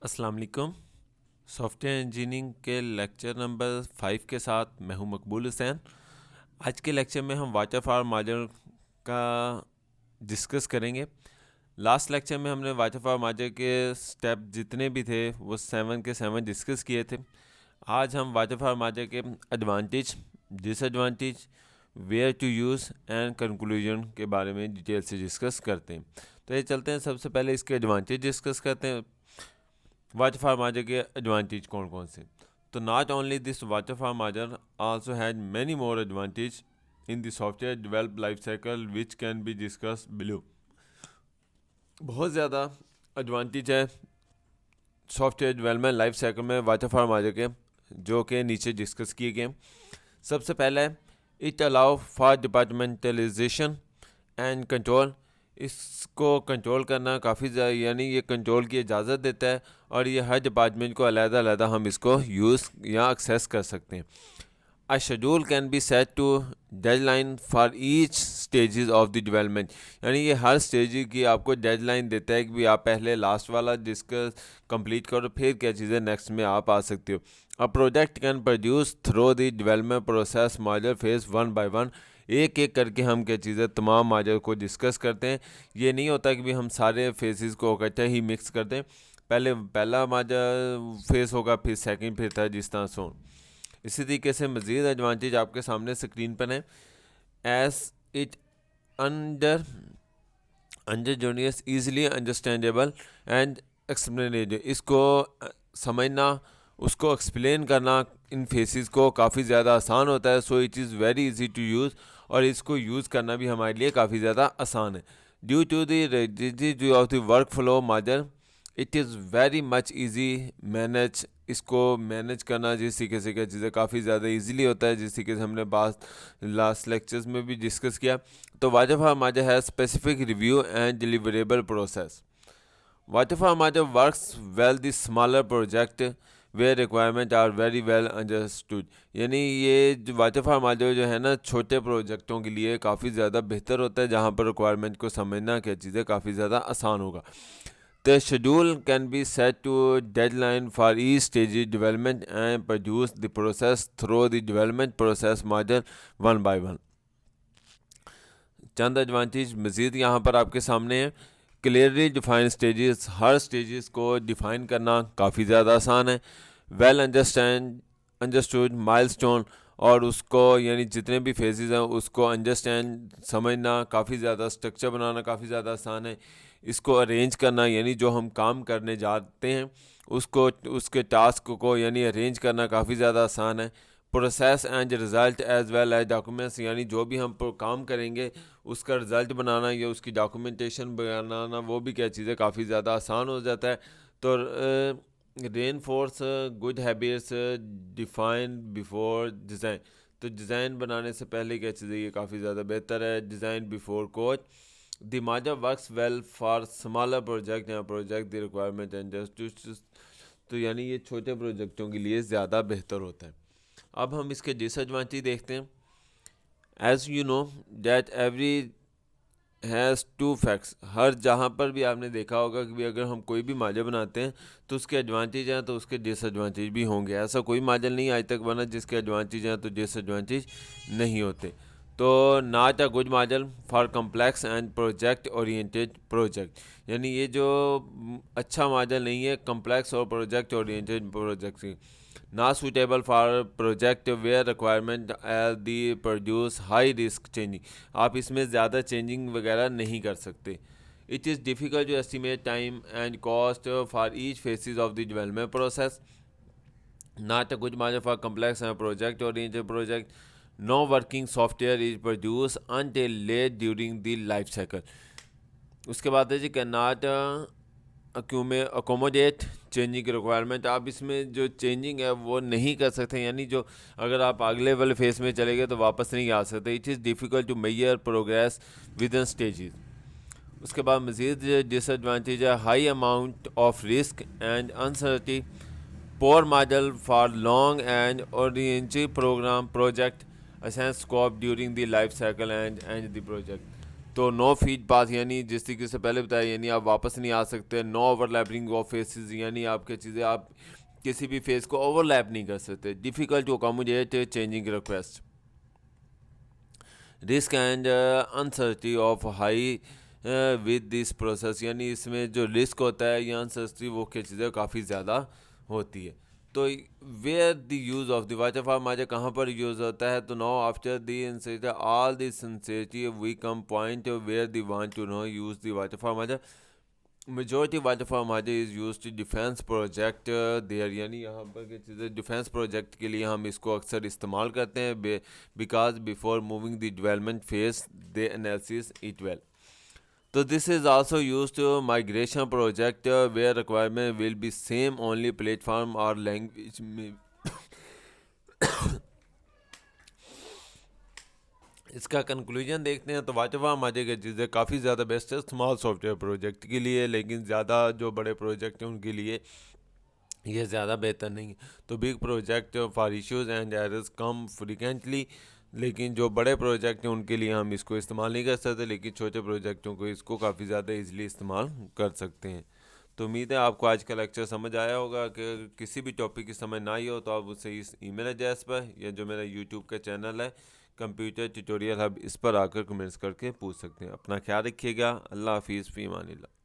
अस्सलाम वालेकुम। Software engineering के लेक्चर नंबर 5 के साथ मैं हूं मकबूल हुसैन। आज के लेक्चर में हम वाटरफॉल मॉडल का डिस्कस करेंगे। लास्ट लेक्चर में हमने वाटरफॉल मॉडल के स्टेप जितने भी थे वो 7 के 7 डिस्कस किए थे। आज हम वाटरफॉल मॉडल के advantage, disadvantage, where to use and conclusion के बारे में डिटेल से डिस्कस करते हैं। तो ये चलते हैं, सबसे पहले इसके एडवांटेज डिस्कस करते हैं। वाटरफॉल मॉडल के एडवांटेज कौन कौन से? तो not only this waterfall model also had many more advantage in the software develop life cycle which can be discuss below. बहुत ज़्यादा एडवांटेज है सॉफ्टवेयर डेवलपमेंट लाइफ साइकिल में वाटरफॉल मॉडल के, जो कि नीचे डिस्कस किए गए। सबसे पहला है it allow for departmentalisation and control. इसको कंट्रोल करना काफ़ी ज़्यादा, यानी ये कंट्रोल की इजाज़त देता है और ये हर डिपार्टमेंट को अलग-अलग हम इसको यूज़ या एक्सेस कर सकते हैं। A schedule can be set to deadline for each stages of the development। यानी ये हर स्टेज की आपको डेडलाइन देता है कि भी आप पहले लास्ट वाला डिस्कस कंप्लीट करो, फिर क्या चीज़ें नेक्स्ट में आप आ सकते हो। A project can produce through the development process model phase one by one. एक एक करके हम क्या चीज़ें तमाम मॉडल को डिस्कस करते हैं। ये नहीं होता कि भी हम सारे फेजेस को इकट्ठे ही मिक्स करते हैं। पहले पहला मॉडल फेस होगा, फिर सेकंड, फिर थर्ड, जिस तरह से। इसी तरीके से मज़ीद एडवांटेज आपके सामने स्क्रीन पर है। As it under under juniors easily understandable and explainable. इसको समझना, उसको एक्सप्लेन करना इन फेसिस को काफ़ी ज़्यादा आसान होता है। So it is very easy to use और इसको यूज़ करना भी हमारे लिए काफ़ी ज़्यादा आसान है। Due to the rigidity of the work flow model it is very much easy manage. इसको मैनेज करना जिस तरीके से क्या चीज़ें काफ़ी ज़्यादा इजीली होता है, जिस तरीके से हमने बात लास्ट लेक्चर्स में भी डिस्कस किया। तो वाटरफॉल मॉडल है specific review and deliverable process. Waterfall model works well the smaller project where requirement are very well understood. यानी ये जो वाटरफॉल मॉडल जो है ना, छोटे प्रोजेक्टों के लिए काफ़ी ज़्यादा बेहतर होता है, जहाँ पर रिक्वायरमेंट को समझना क्या चीज़ें काफ़ी ज़्यादा आसान होगा। The schedule can be set to deadline for each stage development and produce the process through the development process model one by one। Chand advantage मज़ीद यहाँ पर आपके सामने हैं। क्लियरली डिफाइन स्टेजेस, हर स्टेजेस को डिफाइन करना काफ़ी ज़्यादा आसान है। वेल अंडरस्टूड माइलस्टोन, और उसको यानी जितने भी फेजेस हैं उसको अंडरस्टैंड समझना काफ़ी ज़्यादा, स्ट्रक्चर बनाना काफ़ी ज़्यादा आसान है। इसको अरेंज करना, यानी जो हम काम करने जाते हैं उसको, उसके टास्क को यानी अरेंज करना काफ़ी ज़्यादा आसान है। Process and result as well as documents, यानी जो भी हम काम करेंगे उसका रिज़ल्ट बनाना या उसकी डॉक्यूमेंटेशन बनाना, वो भी क्या चीज़ें काफ़ी ज़्यादा आसान हो जाता है। तो reinforce good habits define before design. तो डिज़ाइन बनाने से पहले क्या चीज़ें ये काफ़ी ज़्यादा बेहतर है। Design before coach. The model works well for smaller project या project the requirement and just. तो यानी ये छोटे प्रोजेक्टों के लिए ज़्यादा बेहतर होता है। अब हम इसके डिसएडवांटेज देखते हैं। As you know that every has two facts. हर जहाँ पर भी आपने देखा होगा कि भी अगर हम कोई भी मॉडल बनाते हैं तो उसके एडवांटेज हैं तो उसके डिसएडवांटेज भी होंगे। ऐसा कोई मॉडल नहीं आज तक बना जिसके एडवांटेज हैं तो डिसएडवांटेज नहीं होते। तो not a good model for complex and project oriented project. यानी ये जो अच्छा मॉडल नहीं है कम्प्लेक्स और प्रोजेक्ट ओरिएंटेड प्रोजेक्ट की। not suitable for project where requirement the produce high risk changing। आप इसमें ज़्यादा चेंजिंग वगैरह नहीं कर सकते। It is difficult to estimate time and cost for each phases of the development process। not a good model for complex and project oriented project। no working software is produced until late during the life cycle। उसके बाद है जी cannot accommodate changing requirement. आप इसमें जो changing है वो नहीं कर सकते, यानी जो अगर आप अगले वाले फेस में चले गए तो वापस नहीं आ सकते। It is difficult to measure progress within stages. उसके बाद मज़ीद डिसएडवांटेज है high amount of risk and uncertainty, poor model for long and oriented program project essence scope during the life cycle and the project. तो no feed path यानी जिस तरीके से पहले बताया, यानी आप वापस नहीं आ सकते। नो ओवरलैपिंग ऑफ फेसेस, यानी आपके चीज़ें आप किसी भी फेस को ओवरलैप नहीं कर सकते। Difficult to accommodate changing request, risk and uncertainty of high with this process, यानी इसमें जो रिस्क होता है या अनसर्टी वो क्या चीज़ें काफ़ी ज़्यादा होती है। तो where the use of the water for माजा कहाँ पर यूज़ होता है? तो now after the incident all the sincerity we come point where the want to know use the water for माजा। मेजोरिटी वाटर फॉर माजा is use to defence project there, यानी यहाँ पर क्या चीज़ें डिफेंस प्रोजेक्ट के लिए हम इसको अक्सर इस्तेमाल करते हैं। Because before moving the development phase they analysis it well. So this is also used to migration project where requirement will be same only platform or language में। इसका कंक्लूजन देखते हैं तो वाटरफॉर्म माजे की चीज़ें काफ़ी ज़्यादा बेस्ट है स्मॉल सॉफ्टवेयर प्रोजेक्ट के लिए, लेकिन ज़्यादा जो बड़े प्रोजेक्ट हैं उनके लिए ये ज़्यादा बेहतर नहीं है। तो big project for issues and errors come frequently, लेकिन जो बड़े प्रोजेक्ट हैं उनके लिए हम इसको इस्तेमाल नहीं कर सकते, लेकिन छोटे प्रोजेक्टों को इसको काफ़ी ज़्यादा इजीली इस्तेमाल कर सकते हैं। तो उम्मीद है आपको आज का लेक्चर समझ आया होगा। कि किसी भी टॉपिक की समझ ना आई हो तो आप उससे इस ईमेल एड्रेस पर या जो मेरा यूट्यूब का चैनल है कंप्यूटर ट्यूटोरियल हब, इस पर आकर कमेंट्स करके पूछ सकते हैं। अपना ख्याल रखिएगा। अल्लाह हाफिज़, फ़ी अमानिल्लाह।